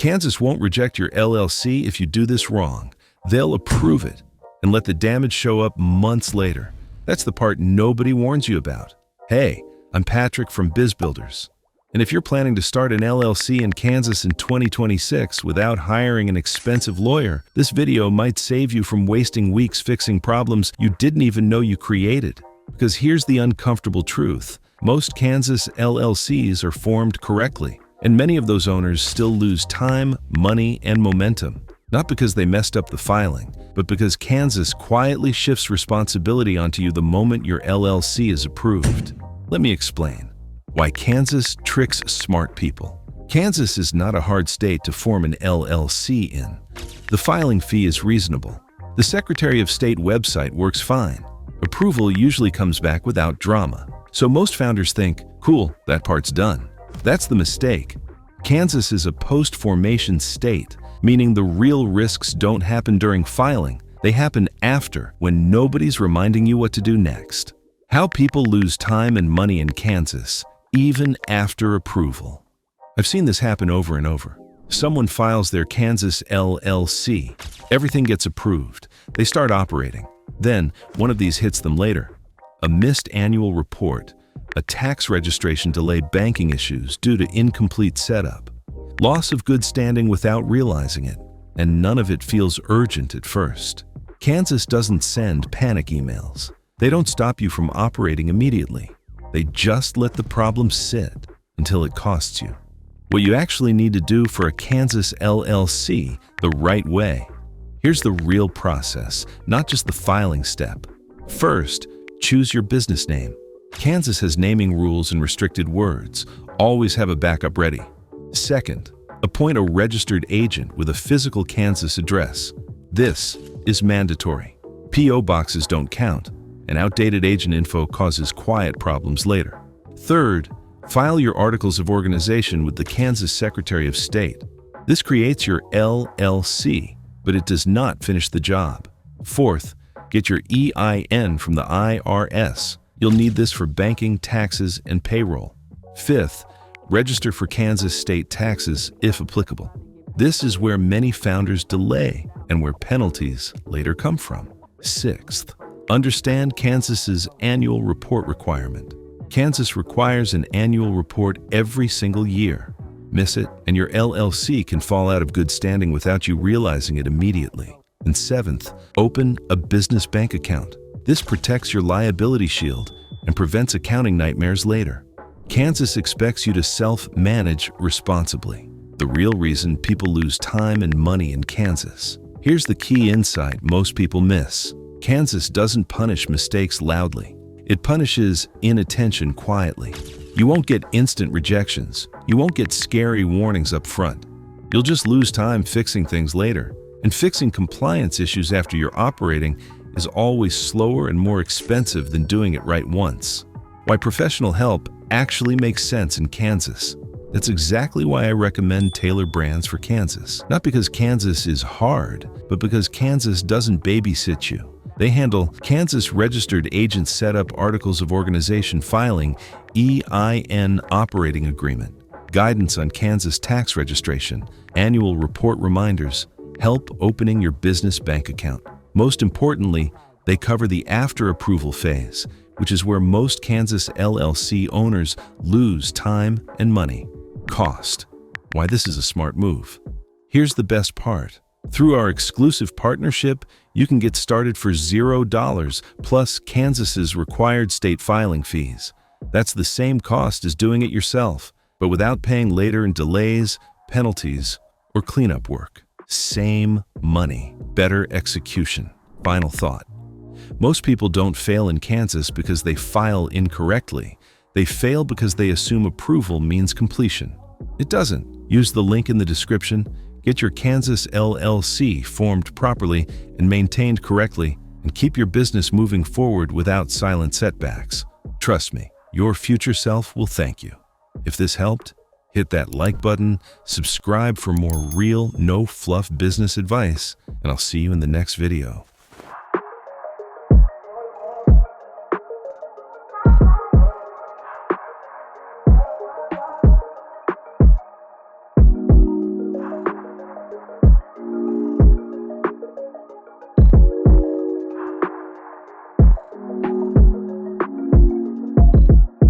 Kansas won't reject your LLC if you do this wrong. They'll approve it and let the damage show up months later. That's the part nobody warns you about. Hey, I'm Patrick from Biz Builders. And if you're planning to start an LLC in Kansas in 2026 without hiring an expensive lawyer, this video might save you from wasting weeks fixing problems you didn't even know you created. Because here's the uncomfortable truth. Most Kansas LLCs are formed correctly, and many of those owners still lose time, money, and momentum. Not because they messed up the filing, but because Kansas quietly shifts responsibility onto you the moment your LLC is approved. Let me explain why Kansas tricks smart people. Kansas is not a hard state to form an LLC in. The filing fee is reasonable. The Secretary of State website works fine. Approval usually comes back without drama. So most founders think, cool, that part's done. That's the mistake. Kansas is a post-formation state, meaning the real risks don't happen during filing. They happen after, when nobody's reminding you what to do next. How people lose time and money in Kansas, even after approval. I've seen this happen over and over. Someone files their Kansas LLC. Everything gets approved. They start operating. Then, one of these hits them later. A missed annual report, a tax registration delay, banking issues due to incomplete setup, loss of good standing without realizing it, and none of it feels urgent at first. Kansas doesn't send panic emails. They don't stop you from operating immediately. They just let the problem sit until it costs you. What you actually need to do for a Kansas LLC the right way. Here's the real process, not just the filing step. First, choose your business name. Kansas has naming rules and restricted words. Always have a backup ready. Second, appoint a registered agent with a physical Kansas address. This is mandatory. P.O. boxes don't count, and outdated agent info causes quiet problems later. Third, file your articles of organization with the Kansas Secretary of State. This creates your LLC, but it does not finish the job. Fourth, get your EIN from the IRS. You'll need this for banking, taxes, and payroll. Fifth, register for Kansas state taxes if applicable. This is where many founders delay and where penalties later come from. Sixth, understand Kansas's annual report requirement. Kansas requires an annual report every single year. Miss it, and your LLC can fall out of good standing without you realizing it immediately. And seventh, open a business bank account. This protects your liability shield and prevents accounting nightmares later. Kansas expects you to self-manage responsibly. The real reason people lose time and money in Kansas. Here's the key insight most people miss. Kansas doesn't punish mistakes loudly. It punishes inattention quietly. You won't get instant rejections. You won't get scary warnings up front. You'll just lose time fixing things later. And fixing compliance issues after you're operating is always slower and more expensive than doing it right once. Why professional help actually makes sense in Kansas. That's exactly why I recommend Taylor Brands for Kansas. Not because Kansas is hard, but because Kansas doesn't babysit you. They handle Kansas registered agent setup, articles of organization filing, EIN operating agreement, guidance on Kansas tax registration, annual report reminders, help opening your business bank account. Most importantly, they cover the after approval phase, which is where most Kansas LLC owners lose time and money. Cost. Why this is a smart move. Here's the best part. Through our exclusive partnership, you can get started for $0 plus Kansas's required state filing fees. That's the same cost as doing it yourself, but without paying later in delays, penalties, or cleanup work. Same money, better execution. Final thought. Most people don't fail in Kansas because they file incorrectly. They fail because they assume approval means completion. It doesn't. Use the link in the description. Get your Kansas LLC formed properly and maintained correctly, and keep your business moving forward without silent setbacks. Trust me, your future self will thank you. If this helped, hit that like button, subscribe for more real, no-fluff business advice, and I'll see you in the next video.